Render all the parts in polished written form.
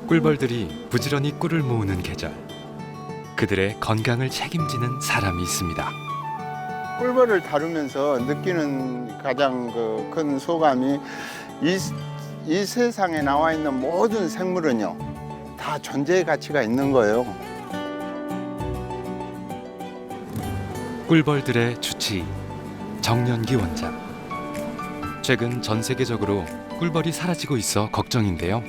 꿀벌들이 부지런히 꿀을 모으는 계절. 그들의 건강을 책임지는 사람이 있습니다. 꿀벌을 다루면서 느끼는 가장 큰 소감이 이 세상에 나와 있는 모든 생물은요, 다 존재의 가치가 있는 거예요. 꿀벌들의 주치의 정연기 원장. 최근 전 세계적으로 꿀벌이 사라지고 있어 걱정인데요.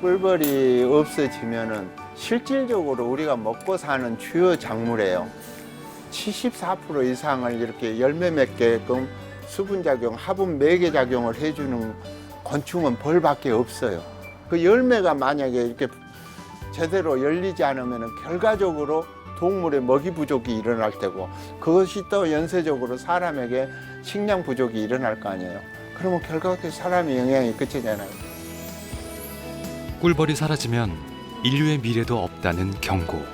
꿀벌이 없어지면은 실질적으로 우리가 먹고 사는 주요 작물이에요. 74% 이상을 이렇게 열매 맺게끔 수분작용, 화분 매개작용을 해주는 곤충은 벌밖에 없어요. 그 열매가 만약에 이렇게 제대로 열리지 않으면 결과적으로 동물의 먹이 부족이 일어날 테고, 그것이 또 연쇄적으로 사람에게 식량 부족이 일어날 거 아니에요. 그러면 결과적으로 사람의 영향이 끝이잖아요. 꿀벌이 사라지면 인류의 미래도 없다는 경고.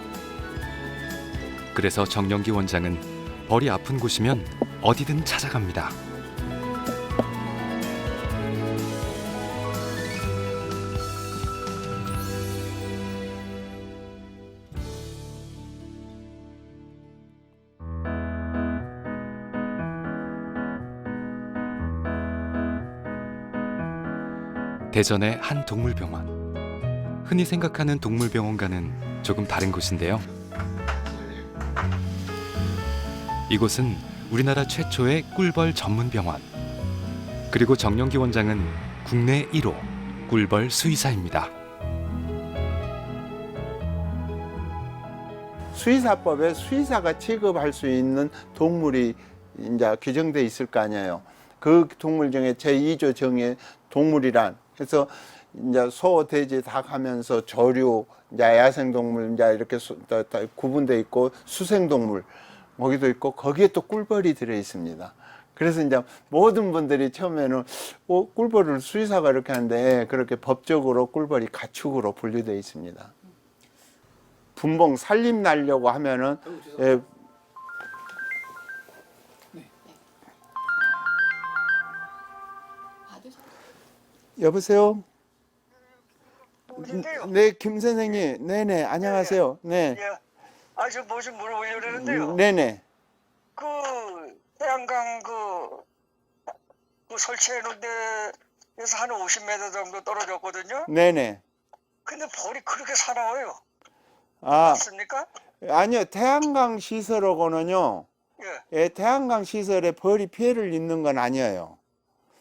그래서 정연기 원장은 벌이 아픈 곳이면 어디든 찾아갑니다. 대전의 한 동물병원. 흔히 생각하는 동물병원과는 조금 다른 곳인데요. 이곳은 우리나라 최초의 꿀벌 전문 병원. 그리고 정연기 원장은 국내 1호 꿀벌 수의사입니다. 수의사법에 수의사가 취급할 수 있는 동물이 이제 규정돼 있을 거 아니에요. 그 동물 중에 제2조 정의 동물이란 해서 이제 소, 돼지, 닭 하면서 조류, 이제 야생동물 이제 이렇게 다 구분돼 있고 수생동물 거기도 있고 거기에 또 꿀벌이 들어 있습니다. 그래서 이제 모든 분들이 처음에는 꿀벌을 수의사가 이렇게 하는데 그렇게 법적으로 꿀벌이 가축으로 분류되어 있습니다. 분봉 살림 날려고 하면은 여보세요? 어딘데요? 네, 김 선생님. 네네, 안녕하세요. 네. 예. 아, 저 뭐 좀 물어보려고 그러는데요. 네네. 그 태양광 그 설치해 놓은 데에서 한 50m 정도 떨어졌거든요. 네네. 근데 벌이 그렇게 사나워요. 아, 맞습니까? 아니요. 태양광 시설하고는요, 예. 태양광 시설에 벌이 피해를 입는 건 아니에요.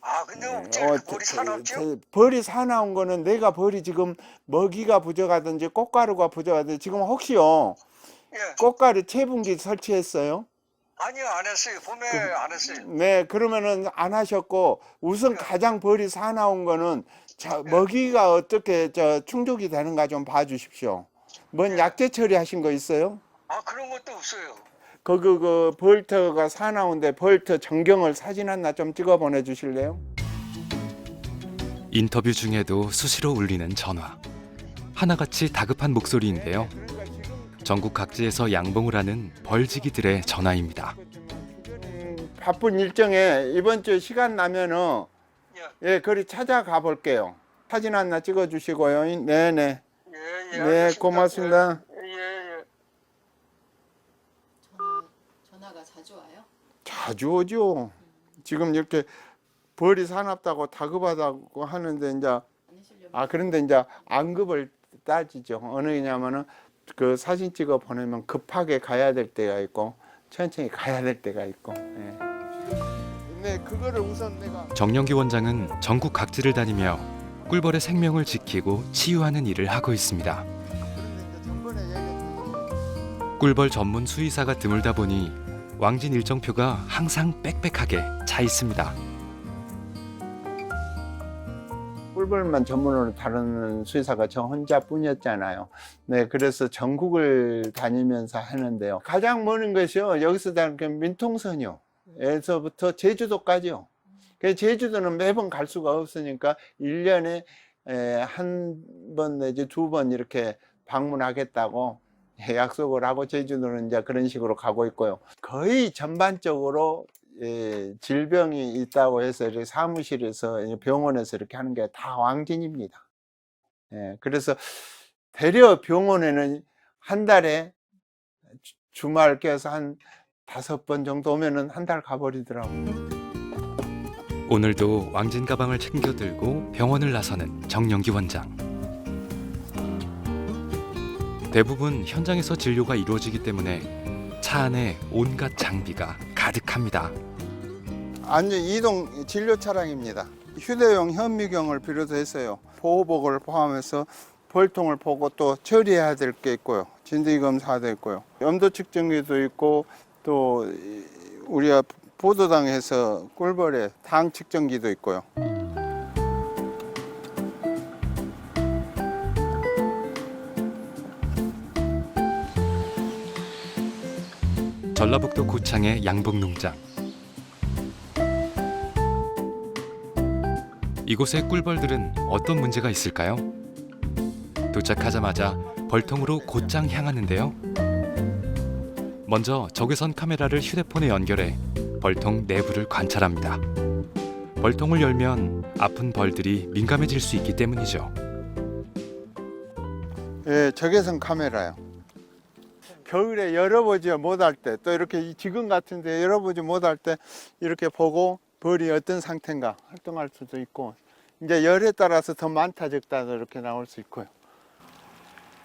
아, 근데 어째 이렇게 벌이 사납죠? 벌이 사나운 거는 내가 벌이 지금 먹이가 부족하든지 꽃가루가 부족하든지 지금 혹시요, 예. 꽃가루 채분기 설치했어요? 아니요, 안 했어요. 봄에 안 했어요. 네, 그러면은 안 하셨고, 우선 가장 벌이 사나운 거는 먹이가 어떻게 충족이 되는가 좀 봐주십시오. 뭔 약제 처리하신 거 있어요? 아, 그런 것도 없어요. 그 벌터가 사나운데 벌터 전경을 사진 하나 좀 찍어 보내주실래요? 인터뷰 중에도 수시로 울리는 전화. 하나같이 다급한 목소리인데요. 전국 각지에서 양봉을 하는 벌지기들의 전화입니다. 바쁜 일정에 이번 주 시간 나면은 예. 거기 찾아가 볼게요. 사진 하나 찍어 주시고요. 네네. 예, 예. 네, 알겠습니다. 고맙습니다. 예, 예. 전화가 자주 와요? 자주 오죠. 지금 이렇게 벌이 사납다고 다급하다고 하는데 이제 그런데 이제 안급을 따지죠. 어느 냐면은 그 사진 찍어 보내면 급하게 가야 될 때가 있고 천천히 가야 될 때가 있고. 예. 네, 그거를 우선 내가 정연기 원장은 전국 각지를 다니며 꿀벌의 생명을 지키고 치유하는 일을 하고 있습니다. 그런데 이제 전번에 얘기했듯이 꿀벌 전문 수의사가 드물다 보니 왕진 일정표가 항상 빽빽하게 차 있습니다. 꿀벌만 전문으로 다루는 수의사가 저 혼자뿐이었잖아요. 네, 그래서 전국을 다니면서 하는데요. 가장 먼 것이요, 여기서 다니는 민통선이요.에서부터 제주도까지요. 그래서 제주도는 매번 갈 수가 없으니까 1년에 한 번 내지 2번 이렇게 방문하겠다고 약속을 하고 제주도는 이제 그런 식으로 가고 있고요. 거의 전반적으로 질병이 있다고 해서 이렇게 사무실에서 병원에서 이렇게 하는 게 다 왕진입니다. 예, 그래서 대려 병원에는 한 달에 주말 껴서 한 5번 정도 오면은 한 달 가버리더라고요. 오늘도 왕진 가방을 챙겨 들고 병원을 나서는 정영기 원장. 대부분 현장에서 진료가 이루어지기 때문에 차 안에 온갖 장비가 가득합니다. 완전 이동 진료 차량입니다. 휴대용 현미경을 비롯해서요, 보호복을 포함해서 벌통을 보고 또 처리해야 될 게 있고요, 진드기 검사도 있고요, 염도 측정기도 있고, 또 우리가 보도당에서 꿀벌에 당 측정기도 있고요. 전라북도 고창의 양봉농장. 이곳의 꿀벌들은 어떤 문제가 있을까요? 도착하자마자 벌통으로 곧장 향하는데요. 먼저 적외선 카메라를 휴대폰에 연결해 벌통 내부를 관찰합니다. 벌통을 열면 아픈 벌들이 민감해질 수 있기 때문이죠. 예, 적외선 카메라요. 겨울에 열어보지 못할 때, 또 이렇게 지금 같은데 열어보지 못할 때 이렇게 보고 벌이 어떤 상태인가 활동할 수도 있고, 이제 열에 따라서 더 많다 적다 이렇게 나올 수 있고요.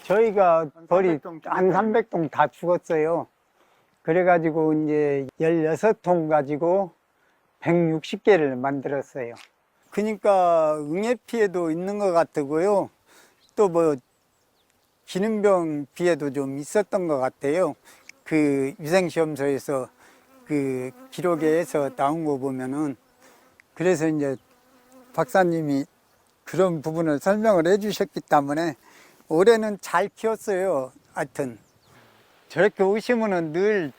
저희가 벌이 300동 한 300동 다 죽었어요. 그래가지고 이제 16통 가지고 160개를 만들었어요. 그러니까 응애 피해도 있는 것 같고요. 또 뭐 기능병 피해도 좀 있었던 것 같아요. 그 위생시험소에서 그 기록에서 나온 거 보면은, 그래서 이제 박사님이 그런 부분을 설명을 해주셨기 때문에 올해는 잘 키웠어요. 하여튼 저렇게 오시면은 늘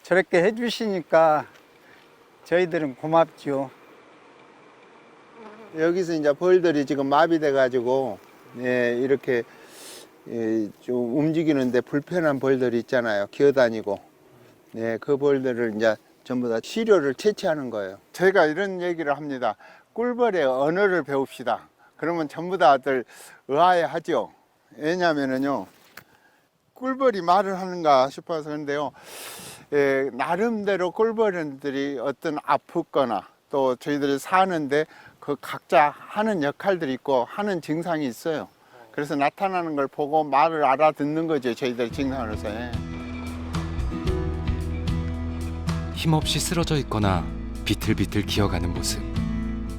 저렇게 해주시니까 저희들은 고맙죠. 여기서 이제 벌들이 지금 마비돼 가지고, 예, 이렇게 좀 움직이는데 불편한 벌들이 있잖아요, 기어다니고. 예, 그 벌들을 이제 전부 다 시료를 채취하는 거예요. 저희가 이런 얘기를 합니다. 꿀벌의 언어를 배웁시다. 그러면 전부 다들 의아해 하죠. 왜냐면은요, 꿀벌이 말을 하는가 싶어서. 그런데요, 예, 나름대로 꿀벌들이 어떤 아프거나 또 저희들이 사는데 그 각자 하는 역할들이 있고 하는 증상이 있어요. 그래서 나타나는 걸 보고 말을 알아듣는 거죠, 저희들 증상으로서. 예. 힘없이 쓰러져 있거나 비틀비틀 기어가는 모습.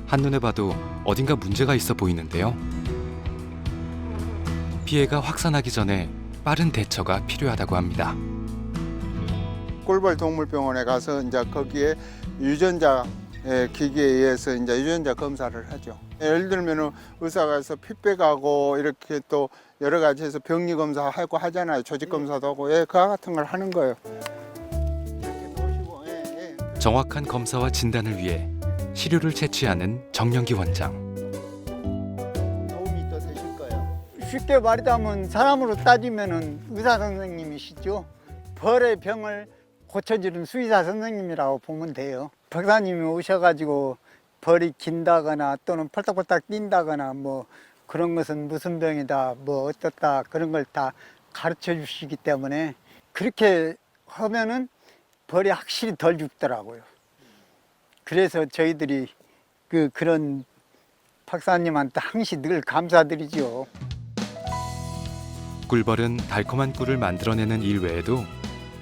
한눈에 봐도 어딘가 문제가 있어 보이는데요. 피해가 확산하기 전에 빠른 대처가 필요하다고 합니다. 꿀벌 동물병원에 가서 이제 거기에 유전자 기기에 의해서 이제 유전자 검사를 하죠. 예를 들면 의사가 가서 피 빼가고 이렇게 또 여러 가지 해서 병리 검사하고 하잖아요. 조직 검사도 하고, 예, 그와 같은 걸 하는 거예요. 이렇게 놓으시고, 예, 예. 정확한 검사와 진단을 위해 시료를 채취하는 정영기 원장. 도움이 또 되실 거예요. 쉽게 말하자면 사람으로 따지면은 의사 선생님이시죠. 벌의 병을 고쳐주는 수의사 선생님이라고 보면 돼요. 박사님이 오셔가지고 벌이 긴다거나 또는 펄떡펄떡 뛴다거나 뭐 그런 것은 무슨 병이다, 뭐 어떻다, 그런 걸 다 가르쳐 주시기 때문에 그렇게 하면은 벌이 확실히 덜 죽더라고요. 그래서 저희들이 그런 박사님한테 항시 늘 감사드리죠. 꿀벌은 달콤한 꿀을 만들어내는 일 외에도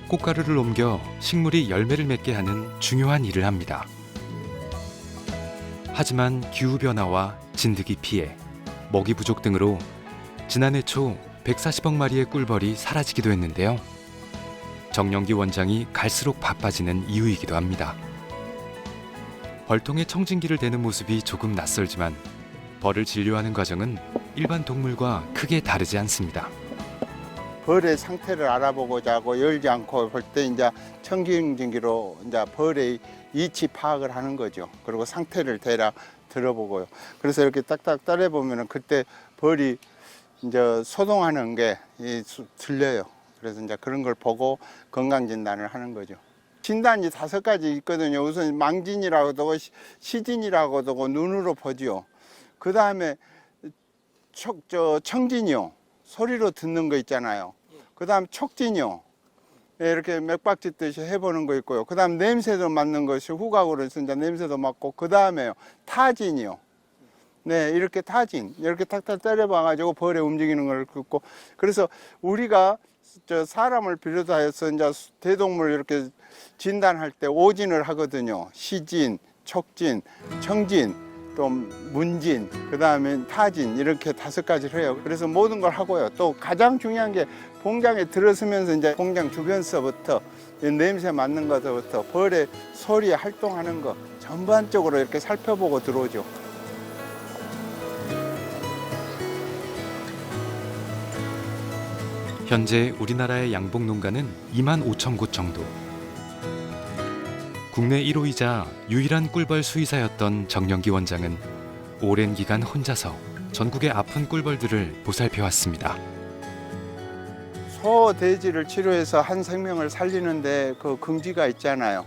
꽃가루를 옮겨 식물이 열매를 맺게 하는 중요한 일을 합니다. 하지만 기후변화와 진드기 피해, 먹이 부족 등으로 지난해 초 140억 마리의 꿀벌이 사라지기도 했는데요. 정영기 원장이 갈수록 바빠지는 이유이기도 합니다. 벌통에 청진기를 대는 모습이 조금 낯설지만 벌을 진료하는 과정은 일반 동물과 크게 다르지 않습니다. 벌의 상태를 알아보고자 하고 열지 않고 볼 때 이제 청진기로 이제 벌의 위치 파악을 하는 거죠. 그리고 상태를 대략 들어보고요. 그래서 이렇게 딱딱 따라 보면은 그때 벌이 이제 소동하는 게 들려요. 그래서 이제 그런 걸 보고 건강 진단을 하는 거죠. 진단이 5가지 있거든요. 우선 망진이라고도 하고 시진이라고도 하고 눈으로 보지요. 그 다음에 청진이요. 소리로 듣는 거 있잖아요. 그다음 촉진이요. 예, 이렇게 맥박 짓듯이 해보는 거 있고요. 그다음 냄새도 맡는 것이 후각으로 해서 이제 냄새도 맡고, 그다음에요 타진이요. 네, 이렇게 타진, 이렇게 탁탁 때려봐가지고 벌에 움직이는 걸 듣고, 그래서 우리가 사람을 비롯하여서 이제 대동물 이렇게 진단할 때 오진을 하거든요. 시진, 촉진, 청진, 또 문진, 그 다음에 타진, 이렇게 5가지를 해요. 그래서 모든 걸 하고요. 또 가장 중요한 게 공장에 들어서면서 이제 공장 주변서부터 냄새 맡는 것부터 벌의 소리 활동하는 거 전반적으로 이렇게 살펴보고 들어오죠. 현재 우리나라의 양봉 농가는 2만 5천 곳 정도. 국내 1호이자 유일한 꿀벌 수의사였던 정영기 원장은 오랜 기간 혼자서 전국의 아픈 꿀벌들을 보살펴왔습니다. 소, 돼지를 치료해서 한 생명을 살리는데 그 긍지가 있잖아요.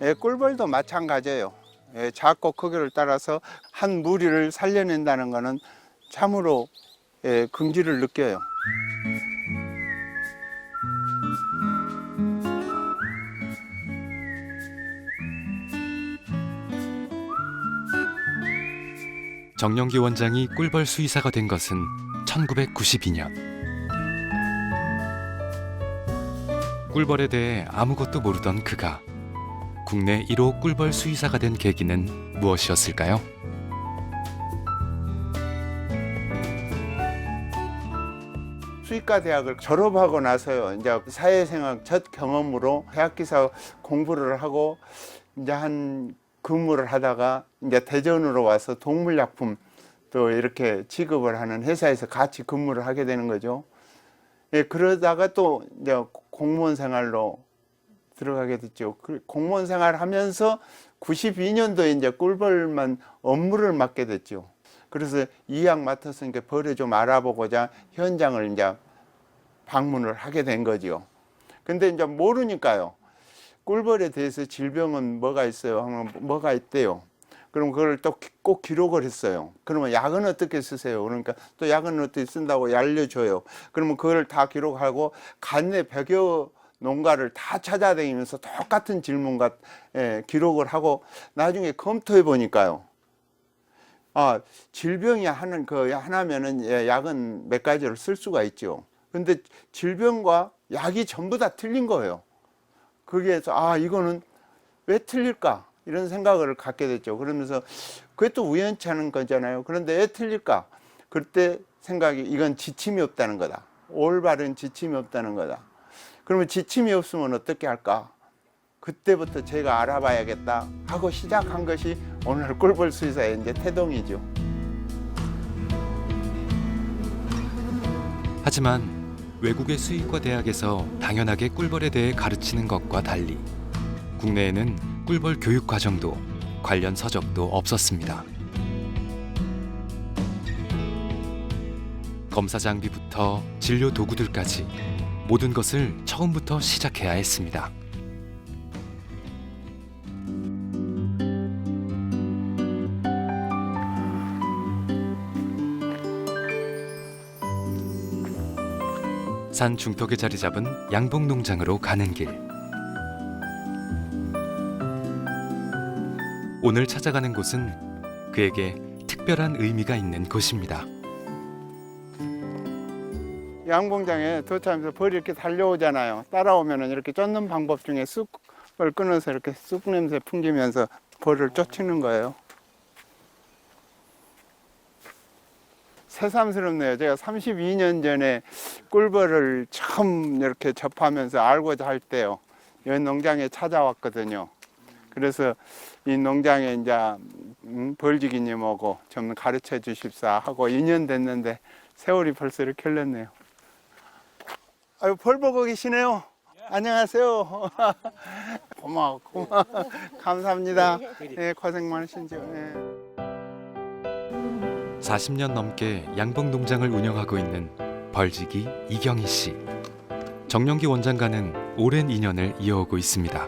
예, 꿀벌도 마찬가지예요. 예, 작고 크기를 따라서 한 무리를 살려낸다는 것은 참으로 긍지를 느껴요. 정영기 원장이 꿀벌 수의사가 된 것은 1992년. 꿀벌에 대해 아무것도 모르던 그가 국내 1호 꿀벌 수의사가 된 계기는 무엇이었을까요? 수의과 대학을 졸업하고 나서요, 이제 사회생활 첫 경험으로 해학기사 공부를 하고 이제 한 근무를 하다가 이제 대전으로 와서 동물약품 또 이렇게 취급을 하는 회사에서 같이 근무를 하게 되는 거죠. 예, 그러다가 또 이제 공무원 생활로 들어가게 됐죠. 공무원 생활 하면서 92년도에 이제 꿀벌만 업무를 맡게 됐죠. 그래서 이 약 맡아서 이제 벌을 좀 알아보고자 현장을 이제 방문을 하게 된 거죠. 근데 이제 모르니까요. 꿀벌에 대해서 질병은 뭐가 있어요? 하면 뭐가 있대요. 그럼 그걸 또 꼭 기록을 했어요. 그러면 약은 어떻게 쓰세요? 그러니까 또 약은 어떻게 쓴다고 알려줘요. 그러면 그걸 다 기록하고 관내 100여 농가를 다 찾아다니면서 똑같은 질문과 기록을 하고 나중에 검토해 보니까요. 아, 질병이 하는 그 하나면은 약은 몇 가지를 쓸 수가 있죠. 근데 질병과 약이 전부 다 틀린 거예요. 거기에서 아, 이거는 왜 틀릴까? 이런 생각을 갖게 됐죠. 그러면서 그게 또 우연치 않은 거잖아요. 그런데 왜 틀릴까? 그때 생각이 이건 지침이 없다는 거다. 올바른 지침이 없다는 거다. 그러면 지침이 없으면 어떻게 할까? 그때부터 제가 알아봐야겠다 하고 시작한 것이 오늘 꿀벌 수의사의 이제 태동이죠. 하지만 외국의 수의과 대학에서 당연하게 꿀벌에 대해 가르치는 것과 달리 국내에는 꿀벌 교육 과정도 관련 서적도 없었습니다. 검사 장비부터 진료 도구들까지 모든 것을 처음부터 시작해야 했습니다. 산 중턱에 자리 잡은 양봉 농장으로 가는 길. 오늘 찾아가는 곳은 그에게 특별한 의미가 있는 곳입니다. 양봉장에 도착하면서 벌이 이렇게 달려오잖아요. 따라오면은 이렇게 쫓는 방법 중에 쑥을 끊어서 이렇게 쑥 냄새 풍기면서 벌을 쫓는 거예요. 새삼스럽네요. 제가 32년 전에 꿀벌을 처음 이렇게 접하면서 알고자 할 때요. 여기 농장에 찾아왔거든요. 그래서 이 농장에 이제 벌지기님 오고 좀 가르쳐 주십사 하고 2년 됐는데 세월이 벌써 이렇게 흘렀네요. 아유, 벌 보고 계시네요. 안녕하세요. 고마워. 감사합니다. 네, 고생 많으신죠. 네. 40년 넘게 양봉 농장을 운영하고 있는 벌지기 이경희 씨. 정영기 원장과는 오랜 인연을 이어오고 있습니다.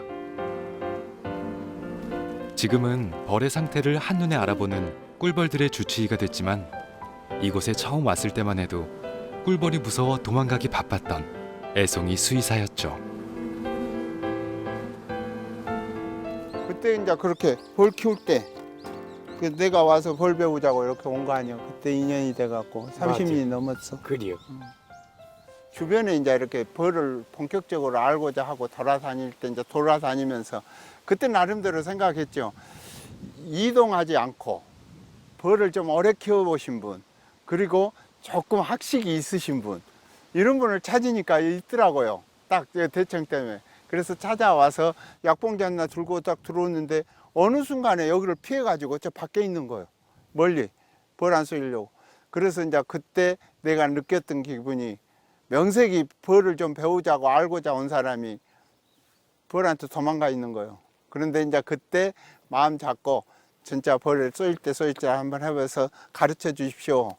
지금은 벌의 상태를 한눈에 알아보는 꿀벌들의 주치의가 됐지만 이곳에 처음 왔을 때만 해도 꿀벌이 무서워 도망가기 바빴던 애송이 수의사였죠. 그때 이제 그렇게 벌 키울 때 내가 와서 벌 배우자고 이렇게 온 거 아니야. 그때 2년이 돼갖고 30년이 넘었어. 그래요. 주변에 이제 이렇게 벌을 본격적으로 알고자 하고 돌아다닐 때 이제 돌아다니면서 그때 나름대로 생각했죠. 이동하지 않고 벌을 좀 오래 키워보신 분, 그리고 조금 학식이 있으신 분, 이런 분을 찾으니까 있더라고요. 딱 대청 때문에. 그래서 찾아와서 약봉지 하나 들고 딱 들어오는데 어느 순간에 여기를 피해가지고 저 밖에 있는 거예요. 멀리 벌 안 쏘이려고. 그래서 이제 그때 내가 느꼈던 기분이 명색이 벌을 좀 배우자고 알고자 온 사람이 벌한테 도망가 있는 거예요. 그런데 이제 그때 마음 잡고 진짜 벌을 쏘일 때 한번 해봐서 가르쳐 주십시오.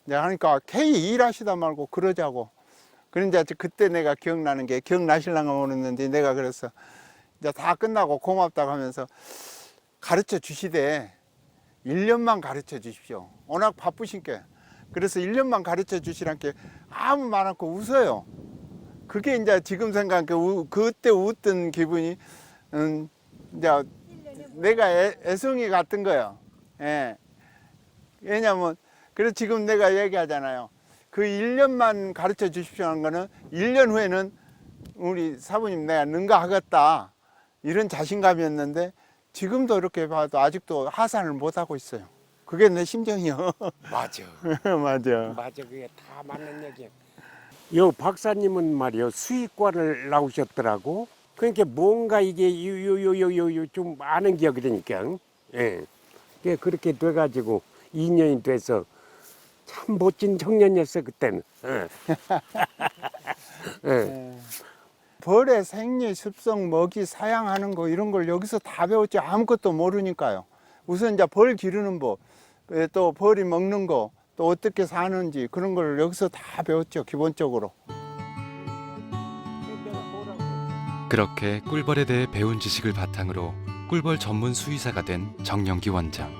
이제 하니까 개이 일하시다 말고 그러자고. 그런데 그때 내가 기억나는 게 기억나실랑가 모르는데 내가 그래서 이제 다 끝나고 고맙다고 하면서 가르쳐 주시되 1년만 가르쳐 주십시오. 워낙 바쁘신게. 그래서 1년만 가르쳐 주시란 게 아무 말 않고 웃어요. 그게 이제 지금 생각해 그때 웃던 기분이 이제 내가 애송이 같은 거예요. 예. 왜냐면 그래서 지금 내가 얘기하잖아요. 그 1년만 가르쳐 주십시오 하는 거는 1년 후에는 우리 사부님 내가 능가하겠다 이런 자신감이었는데 지금도 이렇게 봐도 아직도 하산을 못 하고 있어요. 그게 내 심정이요. 맞아. 맞아. 맞아. 그게 다 맞는 얘기야. 요 박사님은 말이요 수의과를 나오셨더라고. 그러니까 뭔가 이게 요요요요요 좀 아는 기억이 되니까. 예. 그렇게 돼가지고 2년이 돼서 참 멋진 청년이었어 그때는. 예. 예. 벌의 생리, 습성, 먹이, 사양하는 거 이런 걸 여기서 다 배웠지 아무것도 모르니까요. 우선 이제 벌 기르는 법, 또 벌이 먹는 거, 또 어떻게 사는지 그런 걸 여기서 다 배웠죠, 기본적으로. 그렇게 꿀벌에 대해 배운 지식을 바탕으로 꿀벌 전문 수의사가 된 정영기 원장.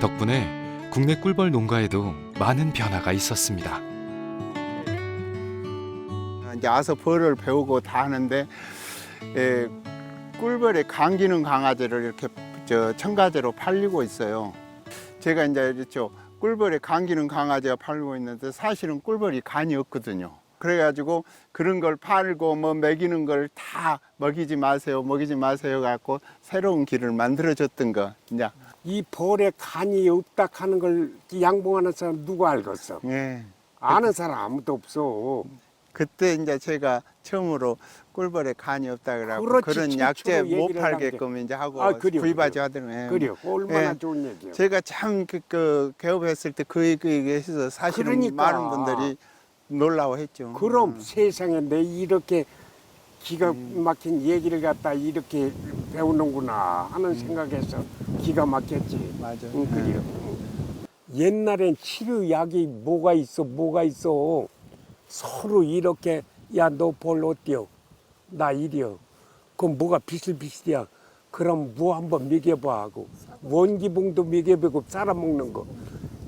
덕분에 국내 꿀벌 농가에도 많은 변화가 있었습니다. 이제 와서 벌을 배우고 다 하는데 꿀벌의 감기능 강화제를 이렇게 첨가제로 팔리고 있어요. 제가 이제 이렇죠 꿀벌의 감기능 강화제가 팔리고 있는데 사실은 꿀벌이 간이 없거든요. 그래가지고 그런 걸 팔고 뭐 먹이는 걸 다 먹이지 마세요 갖고 새로운 길을 만들어줬던 거. 이제 이 벌에 간이 없다 하는 걸 양봉하는 사람 누가 알겠어? 예. 아는 사람 아무도 없어. 그때 이제 제가 처음으로 꿀벌에 간이 없다 그래갖고 그렇지, 그런 약재 최초로 못 얘기를 한 팔게끔 이제 하고 그래요, 구입하지 그래요. 하더라고요. 그래요. 얼마나 예. 좋은 얘기야. 제가 참 개업했을 때 그 얘기해서 사실은 그러니까. 많은 분들이 놀라워했죠. 그럼 세상에 내 이렇게 기가 막힌 얘기를 갖다 이렇게 배우는구나 하는 생각에서 기가 막혔지. 맞아. 그래요. 옛날엔 치료약이 뭐가 있어. 서로 이렇게 야 너 벌 어때요? 나 이래요. 그럼 뭐가 비슬비슬이야. 그럼 무 한번 먹여봐 하고 원기봉도 먹여보고 쌀아먹는 거.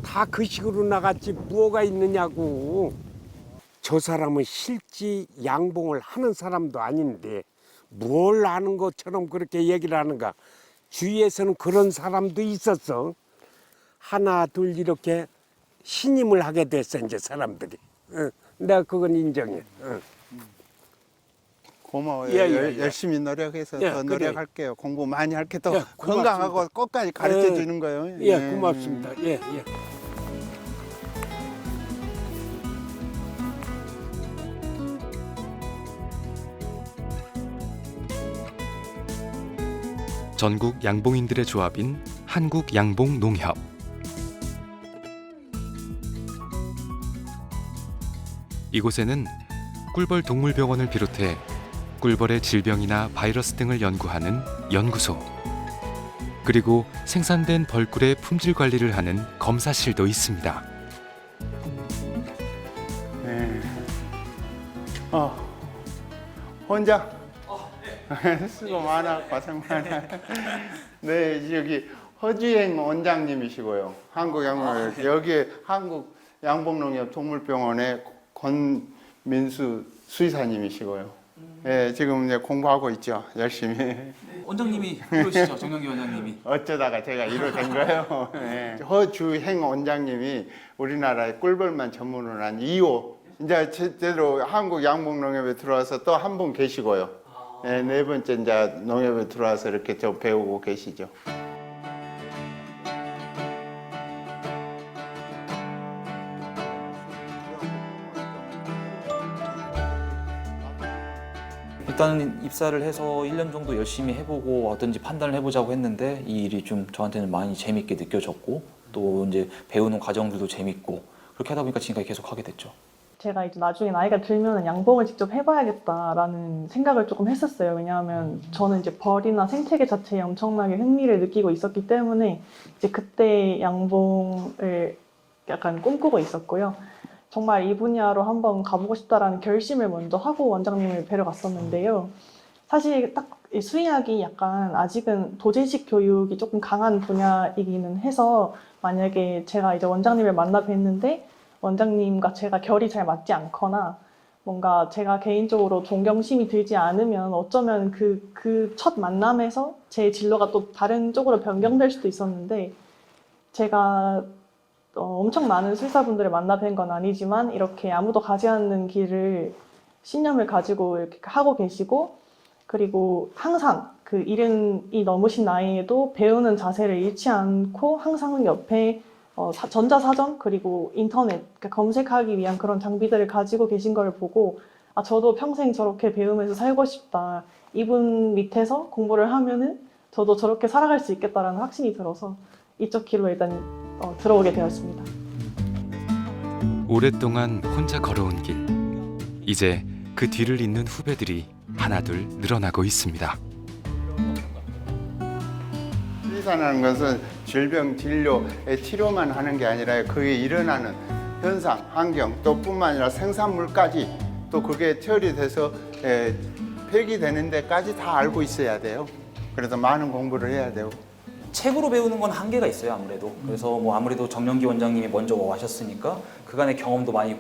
다 그 식으로 나갔지 뭐가 있느냐고. 저 사람은 실지 양봉을 하는 사람도 아닌데 뭘 아는 것처럼 그렇게 얘기를 하는가. 주위에서는 그런 사람도 있었어. 하나 둘 이렇게 신임을 하게 됐어 이제 사람들이. 응. 내가 그건 인정해. 응. 고마워요. 예. 열심히 노력해서 예, 더 그래. 노력할게요. 공부 많이 할게 또 예, 건강하고 끝까지 가르쳐 주는 거예요. 예, 고맙습니다. 예. 전국 양봉인들의 조합인 한국양봉농협. 이곳에는 꿀벌 동물병원을 비롯해 꿀벌의 질병이나 바이러스 등을 연구하는 연구소, 그리고 생산된 벌꿀의 품질 관리를 하는 검사실도 있습니다. 네. 혼자? 수고 많아, 고생 많아. 네, 여기 허주행 원장님이시고요. 한국 양봉 여기에 한국 양봉농협 동물병원의 권민수 수의사님이시고요. 예, 지금 이제 공부하고 있죠. 열심히. 원장님이 그러시죠, 정영기 원장님이. 어쩌다가 제가 이로 된 거예요. 예. 허주행 원장님이 우리나라의 꿀벌만 전문으로 한 2호. 이제 제대로 한국 양봉농협에 들어와서 또 한 분 계시고요. 예, 네 번째 이제 농협에 들어와서 이렇게 좀 배우고 계시죠. 일단은 입사를 해서 1년 정도 열심히 해보고 어떤지 판단을 해보자고 했는데 이 일이 좀 저한테는 많이 재밌게 느껴졌고 또 이제 배우는 과정들도 재밌고 그렇게 하다 보니까 지금까지 계속 하게 됐죠. 제가 이제 나중에 나이가 들면 양봉을 직접 해봐야겠다라는 생각을 조금 했었어요. 왜냐하면 저는 이제 벌이나 생태계 자체에 엄청나게 흥미를 느끼고 있었기 때문에 이제 그때 양봉을 약간 꿈꾸고 있었고요. 정말 이 분야로 한번 가보고 싶다라는 결심을 먼저 하고 원장님을 뵈러 갔었는데요. 사실 딱 이 수의학이 약간 아직은 도제식 교육이 조금 강한 분야이기는 해서 만약에 제가 이제 원장님을 만나 뵀는데 원장님과 제가 결이 잘 맞지 않거나 뭔가 제가 개인적으로 존경심이 들지 않으면 어쩌면 그 첫 만남에서 제 진로가 또 다른 쪽으로 변경될 수도 있었는데 제가 엄청 많은 수의사분들을 만나 뵌 건 아니지만 이렇게 아무도 가지 않는 길을 신념을 가지고 이렇게 하고 계시고 그리고 항상 그 이른이 넘으신 나이에도 배우는 자세를 잃지 않고 항상 옆에 전자사전 그리고 인터넷 그러니까 검색하기 위한 그런 장비들을 가지고 계신 걸 보고 아 저도 평생 저렇게 배우면서 살고 싶다. 이분 밑에서 공부를 하면은 저도 저렇게 살아갈 수 있겠다라는 확신이 들어서 이쪽 길로 일단 들어오게 되었습니다. 오랫동안 혼자 걸어온 길. 이제 그 뒤를 잇는 후배들이 하나둘 늘어나고 있습니다. 수의사라는 것은 질병 진료의 치료만 하는 게 아니라 그게 일어나는 현상, 환경 또 뿐만 아니라 생산물까지 또 그게 처리돼서 폐기되는 데까지 다 알고 있어야 돼요. 그래서 많은 공부를 해야 되고. 책으로 배우는 건 한계가 있어요, 아무래도. 그래서 뭐 아무래도 정영기 원장님이 먼저 와셨으니까 그간의 경험도 많이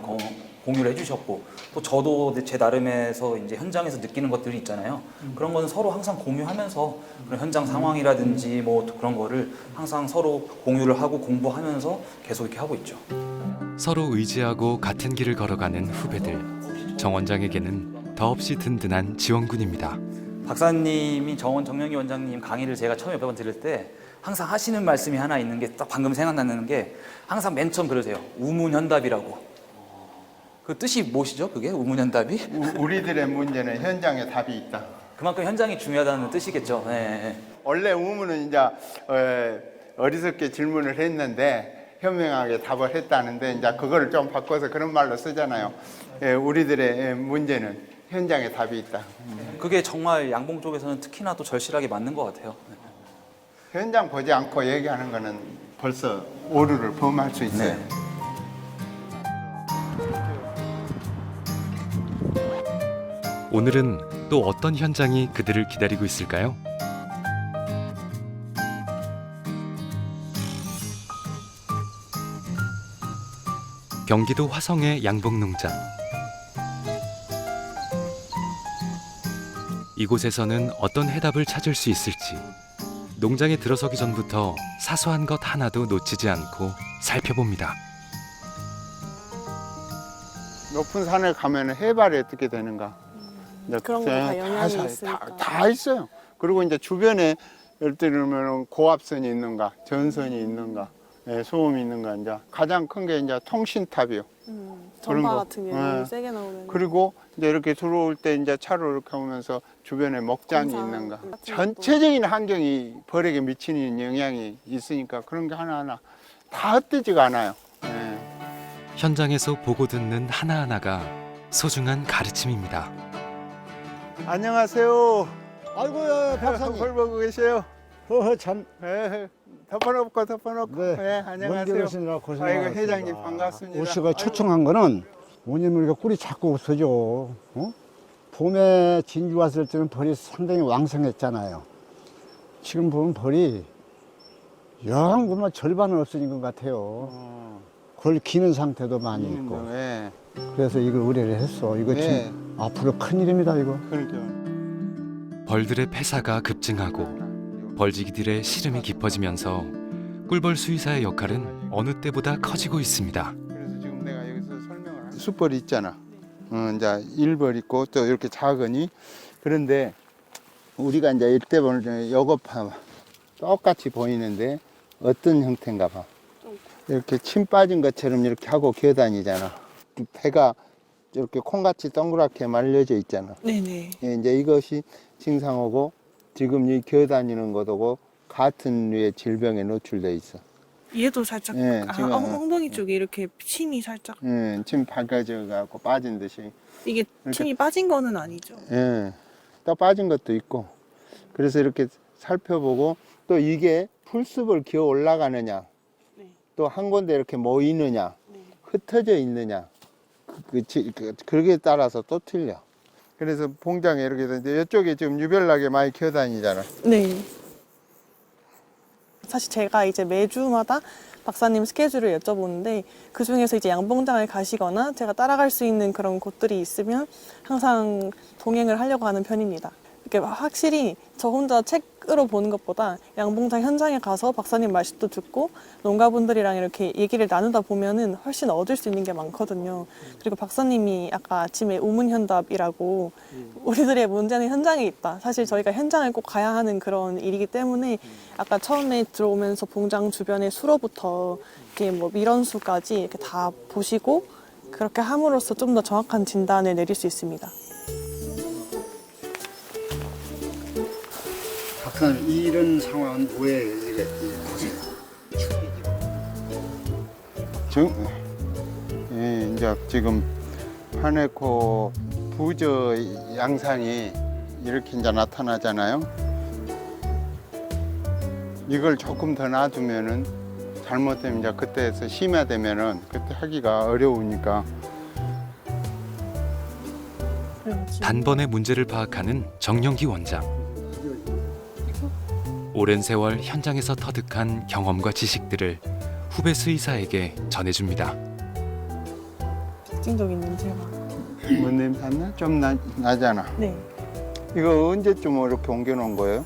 공유를 해주셨고 또 저도 제 나름에서 이제 현장에서 느끼는 것들이 있잖아요. 그런 거는 서로 항상 공유하면서 그런 현장 상황이라든지 뭐 그런 거를 항상 서로 공유를 하고 공부하면서 계속 이렇게 하고 있죠. 서로 의지하고 같은 길을 걸어가는 후배들. 정 원장에게는 더없이 든든한 지원군입니다. 박사님이 정영기 원장님 강의를 제가 처음에 몇 번 들을 때 항상 하시는 말씀이 하나 있는 게 딱 방금 생각나는 게 항상 맨 처음 그러세요. 우문현답이라고. 그 뜻이 무엇이죠? 그게 우문현답이? 우리들의 문제는 현장에 답이 있다. 그만큼 현장이 중요하다는 뜻이겠죠. 네. 원래 우문은 이제 어리석게 질문을 했는데 현명하게 답을 했다는데 이제 그거를 좀 바꿔서 그런 말로 쓰잖아요. 우리들의 문제는 현장에 답이 있다. 그게 정말 양봉 쪽에서는 특히나 또 절실하게 맞는 것 같아요. 현장 보지 않고 얘기하는 거는 벌써 오류를 범할 수 있어요. 네. 오늘은 또 어떤 현장이 그들을 기다리고 있을까요? 경기도 화성의 양봉농장. 이곳에서는 어떤 해답을 찾을 수 있을지 농장에 들어서기 전부터 사소한 것 하나도 놓치지 않고 살펴봅니다. 높은 산에 가면 해발이 어떻게 되는가? 그런 거 다 영향이 있으니까. 다 있어요. 그리고 이제 주변에 예를 들면 고압선이 있는가, 전선이 있는가, 소음이 있는가 이제 가장 큰 게 이제 통신탑이요. 그런 전파 거. 같은 경우는 네. 세게 나오는. 그리고 이제 이렇게 들어올 때 이제 차로 이렇게 오면서 주변에 먹장이 공장 있는가. 같은 것도. 전체적인 환경이 벌에게 미치는 영향이 있으니까 그런 게 하나하나 다 헛되지가 않아요. 예. 현장에서 보고 듣는 하나하나가 소중한 가르침입니다. 안녕하세요. 아이고야 박사님. 벌 보고 계세요. 참. 덮어놓고 네. 네, 먼 안녕하세요. 길 오시느라 아이고 고생하셨습니다. 회장님 반갑습니다. 오씨가 초청한 거는 뭐냐면 우리가 꿀이 자꾸 없어져. 봄에 진주 왔을 때는 벌이 상당히 왕성했잖아요. 지금 보면 벌이 영 그만 절반은 없어진 것 같아요. 그걸 기는 상태도 많이 있고. 예. 그래서 이걸 의뢰를 했어. 이거 예. 지금 앞으로 큰일입니다, 이거. 그러니까. 벌들의 폐사가 급증하고 벌지기들의 시름이 깊어지면서 꿀벌 수의사의 역할은 어느 때보다 커지고 있습니다. 그래서 지금 내가 여기서 설명을 할 숯벌이 있잖아. 이제 일벌 있고 또 이렇게 작으니 그런데 우리가 이제 이때 보는 중에 요거 봐봐. 똑같이 보이는데 어떤 형태인가 봐. 이렇게 침 빠진 것처럼 이렇게 하고 기어다니잖아. 배가 이렇게 콩같이 동그랗게 말려져 있잖아. 네네. 예, 이제 이것이 징상어고 지금 이 기어다니는 것하고 같은 류의 질병에 노출돼 있어. 얘도 살짝 예, 지금, 엉덩이 쪽에 이렇게 침이 살짝 침 박아져 갖고 빠진 듯이. 이게 이렇게- 침이 빠진 거는 아니죠. 예, 또 빠진 것도 있고. 그래서 이렇게 살펴보고 또 이게 풀숲을 기어 올라가느냐, 네. 또 한 군데 이렇게 모이느냐, 네. 흩어져 있느냐, 그게 따라서 또 틀려. 그래서 봉장에 이렇게 되는데 이쪽에 지금 유별나게 많이 기어 다니잖아. 네. 사실 제가 이제 매주마다 박사님 스케줄을 여쭤보는데 그 중에서 이제 양봉장을 가시거나 제가 따라갈 수 있는 그런 곳들이 있으면 항상 동행을 하려고 하는 편입니다. 이렇게 확실히 저 혼자 책으로 보는 것보다 양봉장 현장에 가서 박사님 말씀도 듣고 농가분들이랑 이렇게 얘기를 나누다 보면은 훨씬 얻을 수 있는 게 많거든요. 그리고 박사님이 아까 아침에 우문현답이라고 우리들의 문제는 현장에 있다. 사실 저희가 현장을 꼭 가야 하는 그런 일이기 때문에 아까 처음에 들어오면서 봉장 주변의 수로부터 이렇게 뭐 밀원수까지 이렇게 다 보시고 그렇게 함으로써 좀 더 정확한 진단을 내릴 수 있습니다. 박사님, 이런 상황은 왜 이래? 예, 이제 지금 파네코 부저 양상이 이렇게 이제 나타나잖아요. 이걸 조금 더 놔두면은 잘못되면 이제 그때에서 심화되면은 그때 하기가 어려우니까. 단번에 문제를 파악하는 정영기 원장. 오랜 세월 현장에서 터득한 경험과 지식들을 후배 수의사에게 전해줍니다. 특징적인 냄새가. 뭔 냄새 안 나? 좀 나잖아. 네. 이거 언제쯤 이렇게 옮겨놓은 거예요?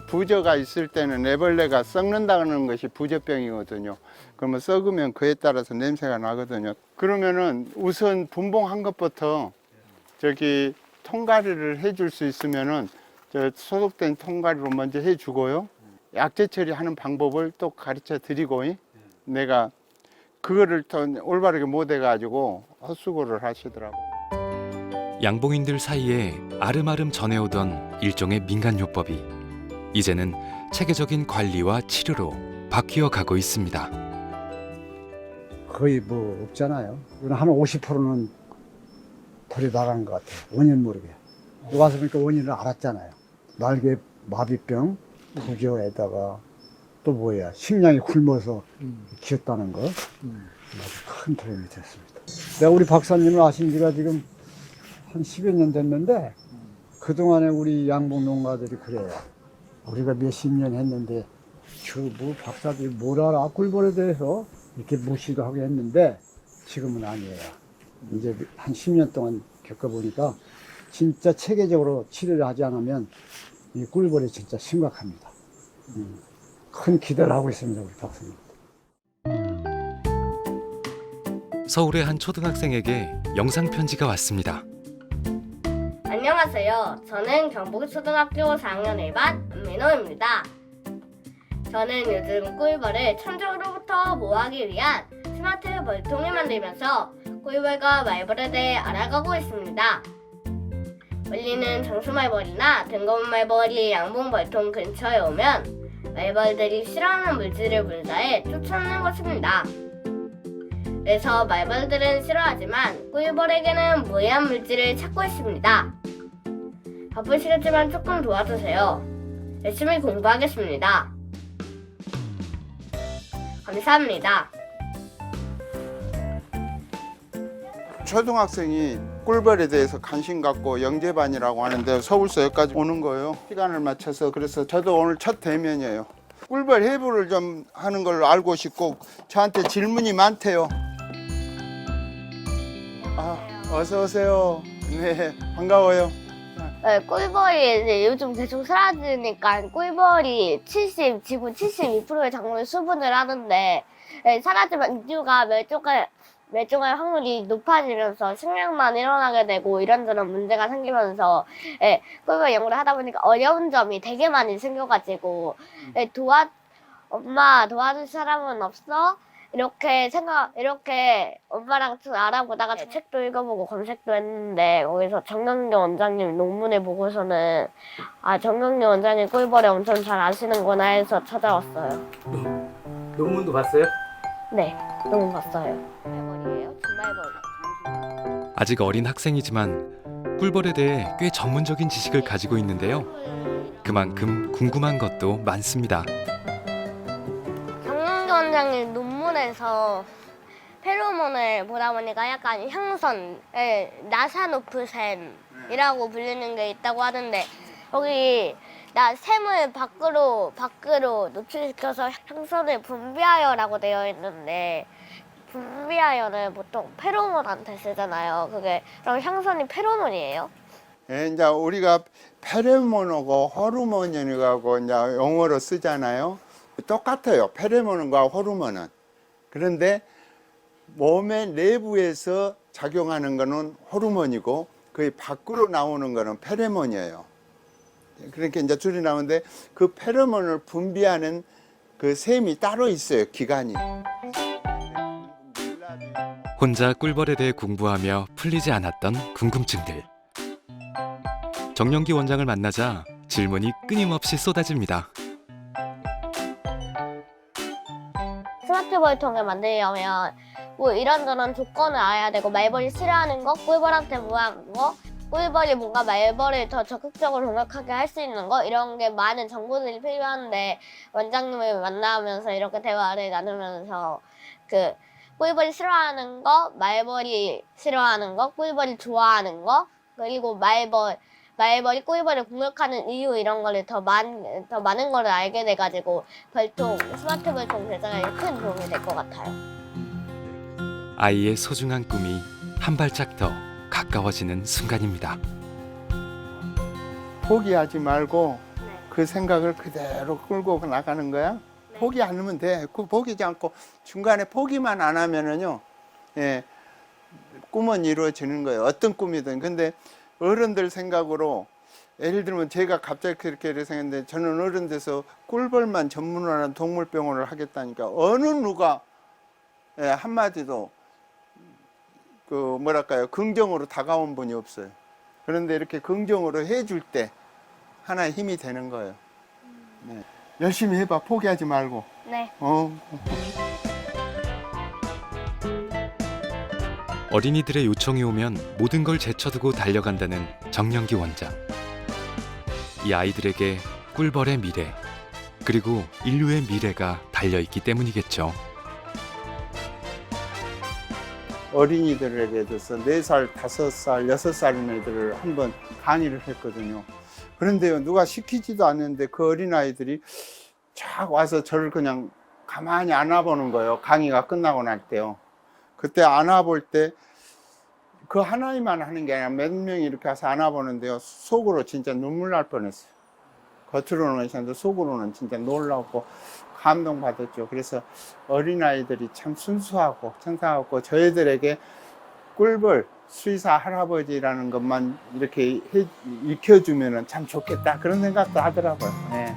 부저가 있을 때는 애벌레가 썩는다는 것이 부저병이거든요. 그러면 썩으면 그에 따라서 냄새가 나거든요. 그러면은 우선 분봉한 것부터 저기 통가리를 해줄 수 있으면은 저 소독된 통가리로 먼저 해주고요. 약재 처리하는 방법을 또 가르쳐 드리고 내가 그거를 더 올바르게 못 해가지고 헛수고를 하시더라고. 양봉인들 사이에 아름아름 전해오던 일종의 민간요법이 이제는 체계적인 관리와 치료로 바뀌어 가고 있습니다. 거의 뭐 없잖아요. 한 50%는 털이 나간 것 같아요. 원인 모르게. 와서 보니까 원인을 알았잖아요. 날개 마비병, 부저에다가 또 뭐야, 식량이 굶어서 기었다는 거. 아주 큰 도움이 됐습니다. 내가 우리 박사님을 아신 지가 지금 한 10여 년 됐는데 그동안에 우리 양봉 농가들이 그래요. 우리가 몇십 년 했는데 저 뭐 박사들이 뭘 알아? 꿀벌에 대해서 이렇게 무시도 하고 했는데 지금은 아니에요. 이제 한 10년 동안 겪어보니까 진짜 체계적으로 치료를 하지 않으면 이 꿀벌이 진짜 심각합니다. 큰 기대를 하고 있습니다, 우리 박사님. 서울의 한 초등학생에게 영상 편지가 왔습니다. 안녕하세요. 저는 경북초등학교 4학년 1반 안민호입니다. 저는 요즘 꿀벌을 천적으로부터 보호하기 위한 스마트 벌통을 만들면서 꿀벌과 말벌에 대해 알아가고 있습니다. 원리는 장수말벌이나 등검 말벌이 양봉 벌통 근처에 오면 말벌들이 싫어하는 물질을 분사해 쫓아내는 것입니다. 그래서 말벌들은 싫어하지만 꿀벌에게는 무해한 물질을 찾고 있습니다. 바쁘시겠지만 조금 도와주세요. 열심히 공부하겠습니다. 감사합니다. 초등학생이 꿀벌에 대해서 관심 갖고 영재반이라고 하는데 서울서 여기까지 오는 거예요. 시간을 맞춰서. 그래서 저도 오늘 첫 대면이에요. 꿀벌 해부를 좀 하는 걸 알고 싶고 저한테 질문이 많대요. 어서 오세요. 네, 반가워요. 네, 꿀벌이 이제 요즘 계속 사라지니까 꿀벌이 지구 72%의 작물 수분을 하는데 사라지면 인류가 멸종할 확률이 높아지면서 식량난 일어나게 되고 이런저런 문제가 생기면서 꿀벌 연구를 하다 보니까 어려운 점이 되게 많이 생겨가지고 엄마 도와줄 사람은 없어? 이렇게 엄마랑 알아보다가 책도 읽어보고 검색도 했는데 거기서 정영기 원장님 논문을 보고서는 정영기 원장님 꿀벌에 엄청 잘 아시는구나 해서 찾아왔어요. 논문도 봤어요? 네, 논문 봤어요. 말벌이에요? 준말벌. 아직 어린 학생이지만 꿀벌에 대해 꽤 전문적인 지식을 가지고 있는데요. 그만큼 궁금한 것도 많습니다. 정영기 원장님 논문에서 페로몬을 보다 보니까 약간 향선, 나사노프샘이라고 불리는 게 있다고 하던데 거기 샘을 밖으로 노출시켜서 향선을 분비하여라고 되어 있는데 분비하여는 보통 페로몬한테 쓰잖아요. 그럼 향선이 페로몬이에요? 이제 우리가 페로몬하고 호르몬이라고 이제 용어로 쓰잖아요. 똑같아요. 페로몬과 호르몬은. 그런데 몸의 내부에서 작용하는 거는 호르몬이고 거의 밖으로 나오는 거는 페로몬이에요. 그렇게 이제 줄이 나오는데 그 페로몬을 분비하는 그 샘이 따로 있어요. 기관이. 혼자 꿀벌에 대해 공부하며 풀리지 않았던 궁금증들. 정영기 원장을 만나자 질문이 끊임없이 쏟아집니다. 스마트 벌통을 만들려면 뭐 이런저런 조건을 알아야 되고 말벌이 싫어하는 거, 꿀벌한테 뭐하는 거, 꿀벌이 뭔가 말벌을 더 적극적으로 공격하게 할 수 있는 거 이런 게 많은 정보들이 필요한데 원장님을 만나면서 이렇게 대화를 나누면서 꿀벌이 싫어하는 거, 말벌이 싫어하는 거, 꿀벌이 좋아하는 거 그리고 말벌이 꿀벌을 공격하는 이유 이런 거를 더 많은 거를 알게 돼가지고 스마트 벌통 제작에 큰 도움이 될 것 같아요. 아이의 소중한 꿈이 한 발짝 더 가까워지는 순간입니다. 포기하지 말고 그 생각을 그대로 끌고 나가는 거야. 포기 안 하면 돼. 포기하지 않고 중간에 포기만 안 하면은요, 꿈은 이루어지는 거예요. 어떤 꿈이든. 근데 어른들 생각으로 예를 들면 제가 갑자기 그렇게 생각했는데 저는 어른 돼서 꿀벌만 전문화하는 동물병원을 하겠다니까 어느 누가 한마디도 긍정으로 다가온 분이 없어요. 그런데 이렇게 긍정으로 해줄 때 하나의 힘이 되는 거예요. 네. 열심히 해봐. 포기하지 말고. 네. 어린이들의 요청이 오면 모든 걸 제쳐두고 달려간다는 정영기 원장. 이 아이들에게 꿀벌의 미래, 그리고 인류의 미래가 달려있기 때문이겠죠. 어린이들에게 대해서 4살, 5살, 6살인 애들을 한번 강의를 했거든요. 그런데요, 누가 시키지도 않는데 그 어린아이들이 쫙 와서 저를 그냥 가만히 안아보는 거예요. 강의가 끝나고 날 때요. 그때 안아볼 때 그 하나님만 하는 게 아니라 몇 명이 이렇게 와서 안아보는데요. 속으로 진짜 눈물 날 뻔했어요. 겉으로는 괜찮은데 속으로는 진짜 놀라고 감동받았죠. 그래서 어린아이들이 참 순수하고 청상하고 저희들에게 꿀벌 수의사 할아버지라는 것만 이렇게 익혀주면 참 좋겠다 그런 생각도 하더라고요. 네.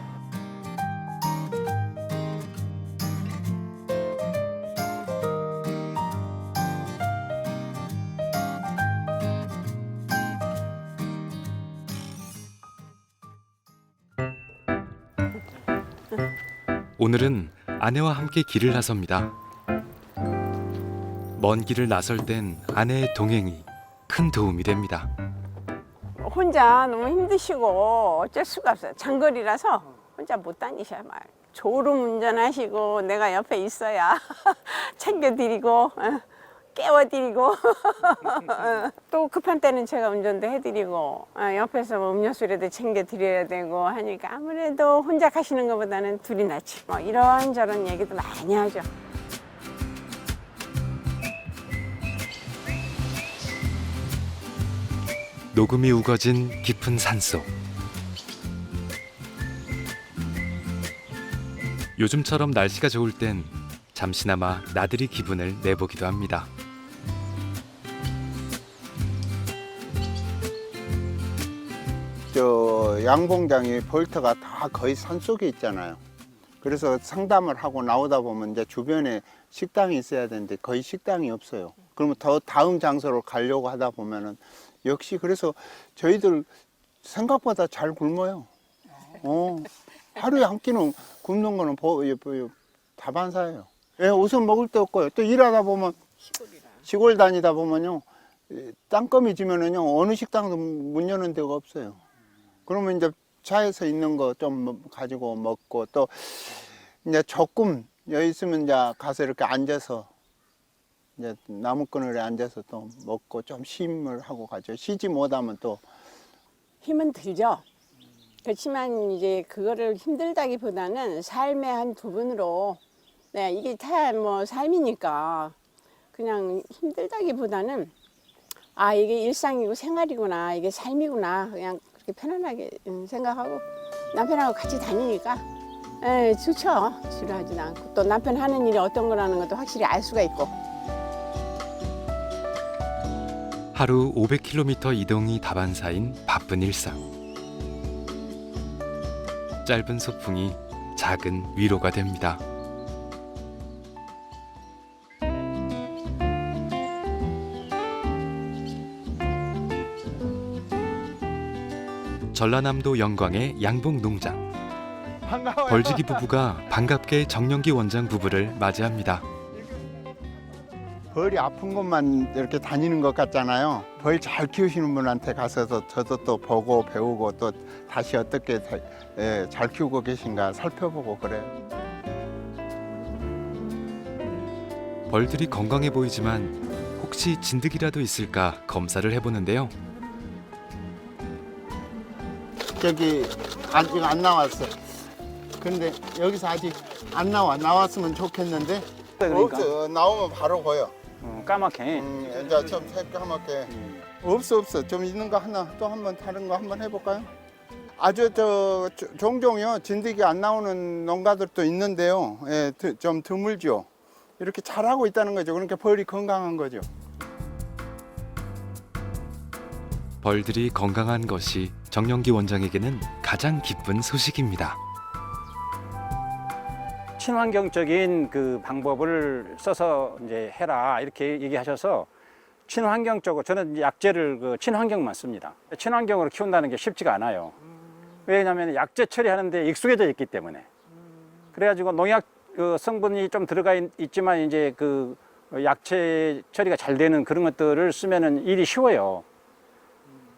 오늘은 아내와 함께 길을 나섭니다. 먼 길을 나설 땐 아내의 동행이 큰 도움이 됩니다. 혼자 너무 힘드시고 어쩔 수가 없어요. 장거리라서 혼자 못 다니셔요. 졸음 운전하시고 내가 옆에 있어야 챙겨드리고 깨워드리고 또 급한 때는 제가 운전도 해드리고 옆에서 뭐 음료수라도 챙겨드려야 되고 하니까 아무래도 혼자 가시는 것보다는 둘이 낫지. 뭐 이런저런 얘기도 많이 하죠. 녹음이 우거진 깊은 산속. 요즘처럼 날씨가 좋을 땐 잠시나마 나들이 기분을 내보기도 합니다. 저 양봉장이 벌터가 다 거의 산속에 있잖아요. 그래서 상담을 하고 나오다 보면 이제 주변에 식당이 있어야 되는데 거의 식당이 없어요. 그러면 더 다음 장소로 가려고 하다 보면은 역시 그래서 저희들 생각보다 잘 굶어요. 하루에 한 끼는 굶는 거는 다반사예요. 예, 우선 먹을 데 없고요. 또 일하다 보면 시골 다니다 보면요, 땅거미 지면은요 어느 식당도 문 여는 데가 없어요. 그러면 이제 차에서 있는 거 좀 가지고 먹고 또 이제 조금 여기 있으면 이제 가서 이렇게 앉아서 이제 나무그늘에 앉아서 또 먹고 좀 쉼을 하고 가죠. 쉬지 못하면 또 힘은 들죠. 그렇지만 이제 그거를 힘들다기보다는 삶의 한 부분으로 네, 이게 다 뭐 삶이니까 그냥 힘들다기보다는 아 이게 일상이고 생활이구나 이게 삶이구나 그냥 그렇게 편안하게 생각하고 남편하고 같이 다니니까 에, 좋죠. 지루하지도 않고 또 남편 하는 일이 어떤 거라는 것도 확실히 알 수가 있고. 하루 500km 이동이 다반사인 바쁜 일상. 짧은 소풍이 작은 위로가 됩니다. 전라남도 영광의 양봉 농장. 반가워요. 벌지기 부부가 반갑게 정영기 원장 부부를 맞이합니다. 벌이 아픈 것만 이렇게 다니는 것 같잖아요. 벌 잘 키우시는 분한테 가서도 저도 또 보고 배우고 또 다시 어떻게 잘 키우고 계신가 살펴보고 그래요. 벌들이 건강해 보이지만 혹시 진드기라도 있을까 검사를 해보는데요. 저기 아직 안 나왔어. 근데 여기서 아직 안 나와. 나왔으면 좋겠는데. 없어. 나오면 바로 보여. 까맣게. 이제 좀 새까맣게. 없어. 좀 있는 거 하나 또 한번 다른 거 한번 해볼까요? 아주 종종요 진드기 안 나오는 농가들도 있는데요. 예, 좀 드물죠. 이렇게 잘하고 있다는 거죠. 그러니까 벌이 건강한 거죠. 벌들이 건강한 것이 정영기 원장에게는 가장 기쁜 소식입니다. 친환경적인 그 방법을 써서 이제 해라 이렇게 얘기하셔서 친환경적으로 저는 이제 약재를 그 친환경만 씁니다. 친환경으로 키운다는 게 쉽지가 않아요. 왜냐하면 약재 처리하는데 익숙해져 있기 때문에. 그래가지고 농약 그 성분이 좀 들어가 있지만 이제 그 약재 처리가 잘 되는 그런 것들을 쓰면은 일이 쉬워요.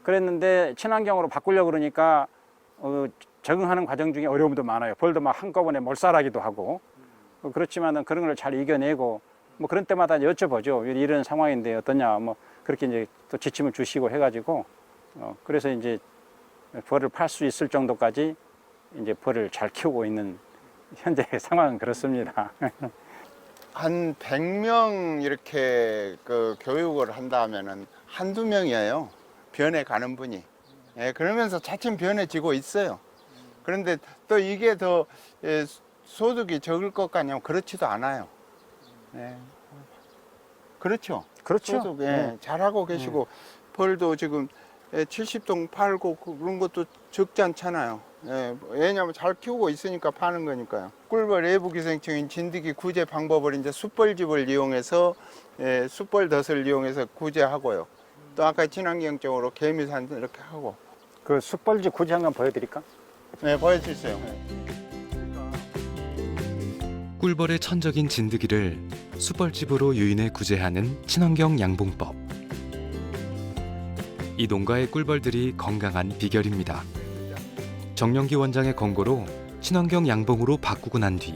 그랬는데 친환경으로 바꾸려고 그러니까 적응하는 과정 중에 어려움도 많아요. 벌도 막 한꺼번에 몰살하기도 하고 그렇지만은 그런 걸 잘 이겨내고 뭐 그런 때마다 여쭤보죠. 이런 상황인데 어떠냐 뭐 그렇게 이제 또 지침을 주시고 해가지고 그래서 이제 벌을 팔 수 있을 정도까지 이제 벌을 잘 키우고 있는 현재 상황은 그렇습니다. 한 100명 이렇게 그 교육을 한다면은 한두 명이에요. 변해 가는 분이. 예, 그러면서 차츰 변해지고 있어요. 그런데 또 이게 더 소득이 적을 것 같냐면 그렇지도 않아요. 예. 그렇죠. 그렇죠. 소득, 예, 잘하고 계시고 벌도 지금 70동 팔고 그런 것도 적지 않잖아요. 예, 왜냐하면 잘 키우고 있으니까 파는 거니까요. 꿀벌 외부 기생충인 진드기 구제 방법을 이제 숯벌집을 이용해서 숯벌 덫을 이용해서 구제하고요. 또 아까 친환경적으로 개미산 이렇게 하고. 그 숯벌집 구제 한번 보여드릴까? 네, 보여주세요. 꿀벌의 천적인 진드기를 숯벌집으로 유인해 구제하는 친환경 양봉법. 이 농가의 꿀벌들이 건강한 비결입니다. 정영기 원장의 권고로 친환경 양봉으로 바꾸고 난 뒤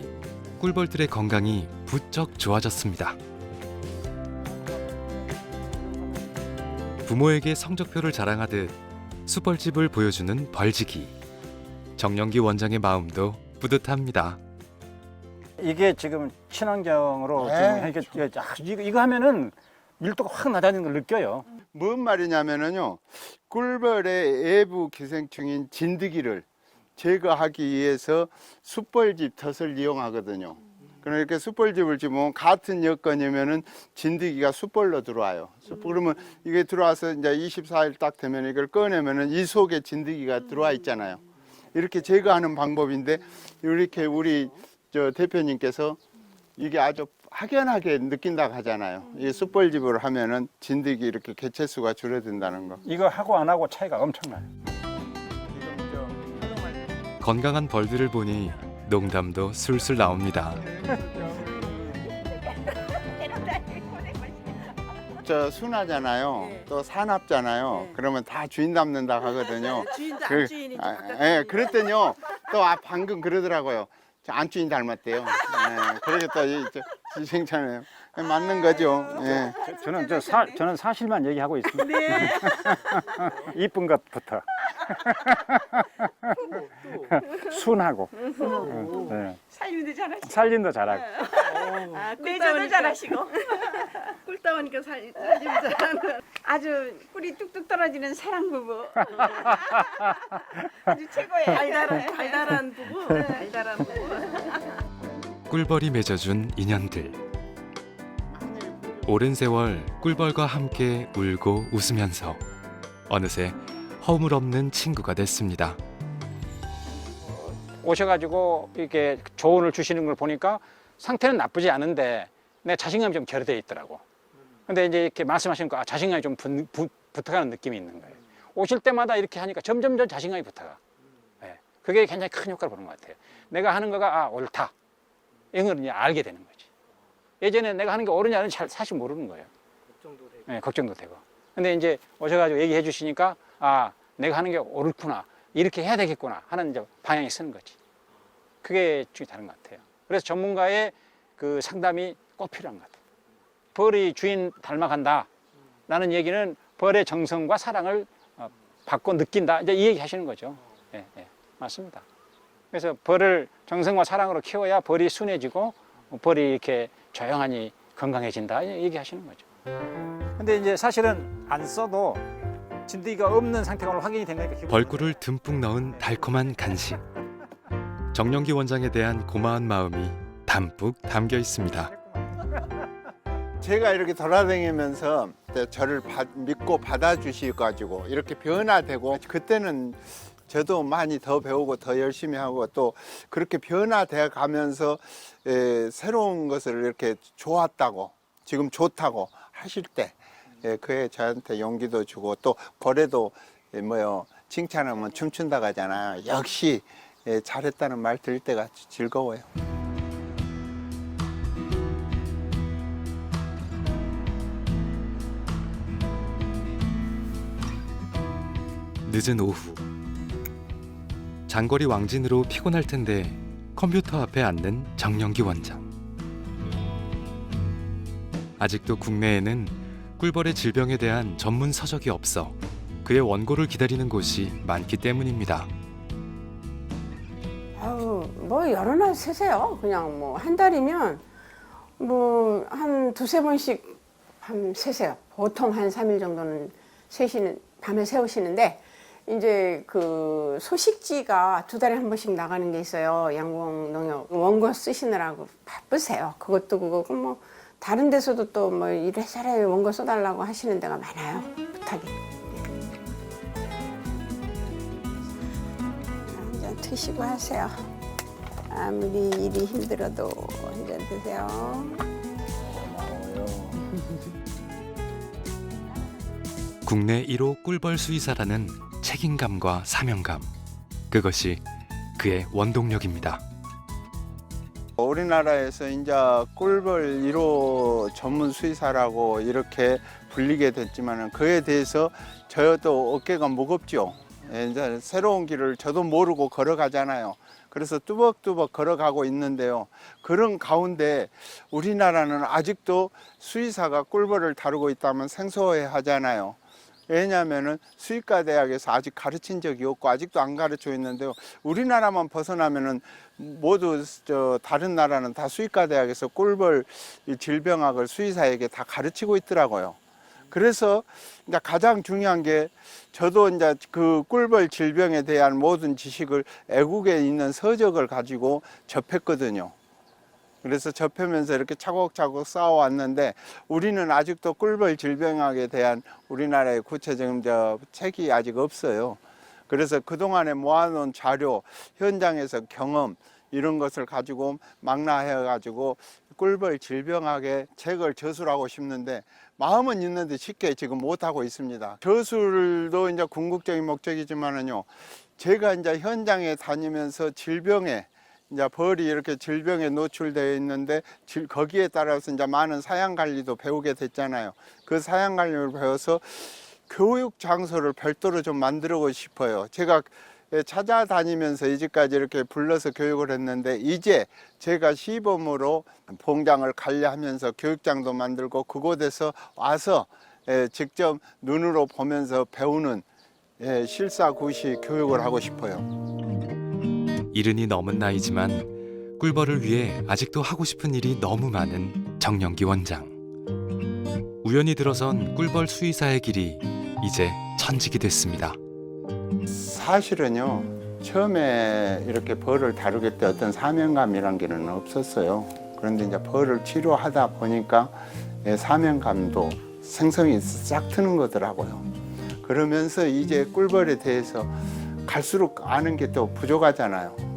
꿀벌들의 건강이 부쩍 좋아졌습니다. 부모에게 성적표를 자랑하듯 숯벌집을 보여주는 벌지기. 정영기 원장의 마음도 뿌듯합니다. 이게 지금 친환경으로 지금 이거 하면은 밀도가 확 낮아지는 걸 느껴요. 뭔 말이냐면은요, 꿀벌의 외부 기생충인 진드기를 제거하기 위해서 숯벌집 덫을 이용하거든요. 그러니까 숯벌집을 집으면 같은 여건이면은 진드기가 숯벌로 들어와요. 그러면 이게 들어와서 이제 24일 딱 되면 이걸 꺼내면은 이 속에 진드기가 들어와 있잖아요. 이렇게 제거하는 방법인데, 이렇게 우리 저 대표님께서 이게 아주 확연하게 느낀다고 하잖아요. 이 숯벌집으로 하면은 진드기 이렇게 개체수가 줄어든다는 거. 이거 하고 안 하고 차이가 엄청나요. 건강한 벌들을 보니 농담도 술술 나옵니다. 저 순하잖아요. 또 사납잖아요. 그러면 다 주인 닮는다 하거든요. 주인도 그- 안주인이 그랬더니요. 또 방금 그러더라고요. 저 안주인 닮았대요. 그렇게 또 칭찬해요. 맞는 거죠. 예. 저는 사실만 얘기하고 있습니다. 네. 이쁜 것부터 순하고 네. 살림도 잘하시고. 살림도 잘하고. 내조도 잘하시고. 꿀 따오니까 살림도 잘하는. 아주 꿀이 뚝뚝 떨어지는 사랑 부부. 아주 최고예요. 달달한 부부. 달달한 부부. 꿀벌이 맺어준 인연들. 오랜 세월 꿀벌과 함께 울고 웃으면서 어느새 허물없는 친구가 됐습니다. 오셔가지고 이렇게 조언을 주시는 걸 보니까 상태는 나쁘지 않은데 내 자신감이 좀 결여되어 있더라고. 근데 이제 이렇게 말씀하시는 거 자신감이 좀 붙어가는 느낌이 있는 거예요. 오실 때마다 이렇게 하니까 점점 자신감이 붙어가. 네. 그게 굉장히 큰 효과를 보는 것 같아요. 내가 하는 거가 옳다. 이런 걸 이제 알게 되는 거지. 예전에 내가 하는 게 옳으냐 는 사실 모르는 거예요. 걱정도 되고. 네, 걱정도 되고. 근데 이제 오셔가지고 얘기해 주시니까 내가 하는 게 옳구나. 이렇게 해야 되겠구나 하는 이제 방향이 쓰는 거지. 그게 중요히 다른 것 같아요. 그래서 전문가의 그 상담이 꼭 필요한 것 같아요. 벌이 주인 닮아간다 라는 얘기는 벌의 정성과 사랑을 받고 느낀다. 이제 이 얘기 하시는 거죠. 네, 네, 맞습니다. 그래서 벌을 정성과 사랑으로 키워야 벌이 순해지고 벌이 이렇게 조용하니 건강해진다. 얘기하시는 거죠. 근데 이제 사실은 안 써도 진드기가 없는 상태가 확인이 된 거니까 벌꿀을 듬뿍 넣은 달콤한 간식. 정영기 원장에 대한 고마운 마음이 담뿍 담겨 있습니다. 제가 이렇게 돌아다니면서 저를 믿고 받아주셔가지고 이렇게 변화되고, 그때는 저도 많이 더 배우고 더 열심히 하고, 또 그렇게 변화돼 가면서 새로운 것을 이렇게 좋았다고, 지금 좋다고 하실 때 그에 저한테 용기도 주고, 또 벌에도 칭찬하면 춤춘다고 하잖아요. 역시 잘했다는 말 들을 때가 즐거워요. 늦은 오후. 장거리 왕진으로 피곤할 텐데 컴퓨터 앞에 앉는 정영기 원장. 아직도 국내에는 꿀벌의 질병에 대한 전문 서적이 없어 그의 원고를 기다리는 곳이 많기 때문입니다. 뭐 여러 날 세세요. 그냥 뭐 한 달이면 뭐 한 두세 번씩 밤 세세요. 보통 한 3일 정도는 밤에 세우시는데, 이제 그 소식지가 2달에 한 번씩 나가는 게 있어요. 양봉 농협 원고 쓰시느라고 바쁘세요. 그것도 그거고, 뭐 다른 데서도 또 뭐 이래저래 원고 써달라고 하시는 데가 많아요. 부탁이. 한잔 드시고 하세요. 아무리 일이 힘들어도 한잔 드세요. 국내 1호 꿀벌 수의사라는 책임감과 사명감. 그것이 그의 원동력입니다. 우리나라에서 이제 꿀벌 1호 전문 수의사라고 이렇게 불리게 됐지만, 그에 대해서 저도 어깨가 무겁죠. 이제 새로운 길을 저도 모르고 걸어가잖아요. 그래서 뚜벅뚜벅 걸어가고 있는데요. 그런 가운데 우리나라는 아직도 수의사가 꿀벌을 다루고 있다면 생소해 하잖아요. 왜냐하면은 수의과 대학에서 아직 가르친 적이 없고 아직도 안 가르치고 있는데요. 우리나라만 벗어나면은 모두 다른 나라는 다 수의과 대학에서 꿀벌 질병학을 수의사에게 다 가르치고 있더라고요. 그래서 이제 가장 중요한 게 저도 이제 그 꿀벌 질병에 대한 모든 지식을 애국에 있는 서적을 가지고 접했거든요. 그래서 접하면서 이렇게 차곡차곡 쌓아왔는데 우리는 아직도 꿀벌 질병학에 대한 우리나라의 구체적인 책이 아직 없어요. 그래서 그동안에 모아놓은 자료, 현장에서 경험 이런 것을 가지고 망라해가지고 꿀벌 질병학의 책을 저술하고 싶는데 마음은 있는데 쉽게 지금 못하고 있습니다. 저술도 이제 궁극적인 목적이지만은요, 제가 이제 현장에 다니면서 질병에 이제 벌이 이렇게 질병에 노출되어 있는데 거기에 따라서 이제 많은 사양 관리도 배우게 됐잖아요. 그 사양 관리를 배워서 교육 장소를 별도로 좀 만들고 싶어요. 제가 찾아다니면서 이제까지 이렇게 불러서 교육을 했는데 이제 제가 시범으로 봉장을 관리하면서 교육장도 만들고 그곳에서 와서 직접 눈으로 보면서 배우는 실사구시 교육을 하고 싶어요. 이른이 넘은 나이지만 꿀벌을 위해 아직도 하고 싶은 일이 너무 많은 정영기 원장. 우연히 들어선 꿀벌 수의사의 길이 이제 천직이 됐습니다. 사실은요, 처음에 이렇게 벌을 다루게 때 어떤 사명감이란 게 없었어요. 그런데 이제 벌을 치료하다 보니까 사명감도 생성이 싹 트는 거더라고요. 그러면서 이제 꿀벌에 대해서 갈수록 아는 게 또 부족하잖아요.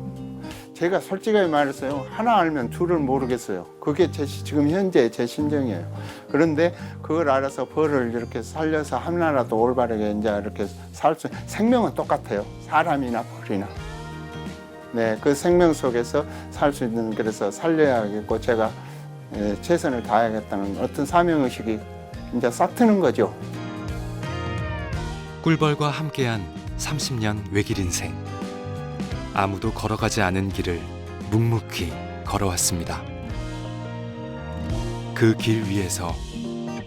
제가 솔직하게 말했어요. 하나 알면 둘을 모르겠어요. 그게 지금 현재 제 심정이에요. 그런데 그걸 알아서 벌을 이렇게 살려서 하나라도 올바르게 이제 이렇게 살 수, 생명은 똑같아요. 사람이나 벌이나. 네, 그 생명 속에서 살 수 있는, 그래서 살려야겠고 제가 최선을 다해야겠다는 어떤 사명의식이 이제 싹 트는 거죠. 꿀벌과 함께한 30년 외길 인생. 아무도 걸어가지 않은 길을 묵묵히 걸어왔습니다. 그 길 위에서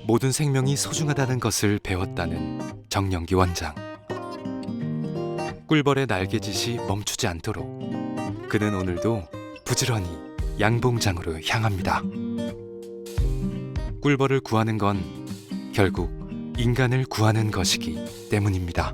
모든 생명이 소중하다는 것을 배웠다는 정영기 원장. 꿀벌의 날개짓이 멈추지 않도록 그는 오늘도 부지런히 양봉장으로 향합니다. 꿀벌을 구하는 건 결국 인간을 구하는 것이기 때문입니다.